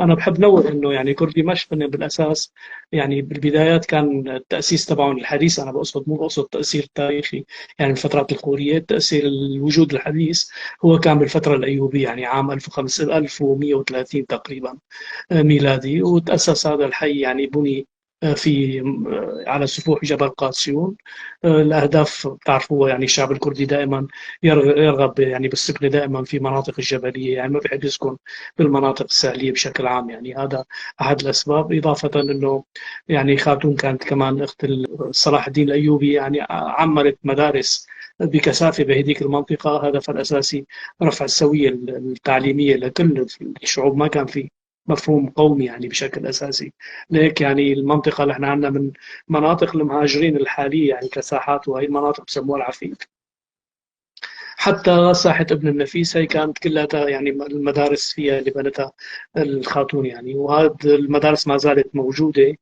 أنا بحب نوه إنه يعني كرد دمشق إنه بالأساس يعني بالبدايات كان التأسيس تبعهم الحديث، أنا بقصد مو بقصد تأثير تاريخي يعني الفترات الغورية، التأثير الوجود الحديث هو كان بالفترة الأيوبية يعني عام 1130 تقريبا ميلادي. وتأسس هذا الحي يعني بني في على سفوح جبل قاسيون. الأهداف بتعرفوها يعني الشعب الكردي دائما يرغب يعني بالسكن دائما في مناطق الجبلية، يعني ما بيحب يسكن بالمناطق الساحلية بشكل عام. يعني هذا أحد الأسباب، إضافة أنه يعني خاتون كانت كمان أخت صلاح الدين الأيوبي، يعني عمرت مدارس بكثافة بهذيك المنطقة. هدفها الأساسي رفع السوية التعليمية لكل الشعوب، ما كان في مفهوم قومي يعني بشكل أساسي. ليك يعني المنطقة اللي احنا عندنا من مناطق المهاجرين الحالية يعني كساحات، وهي المناطق بسموها العفيف. حتى ساحة ابن النفيس هي كانت كلها يعني المدارس فيها اللي بنتها الخاتون يعني، وهذه المدارس ما زالت موجودة.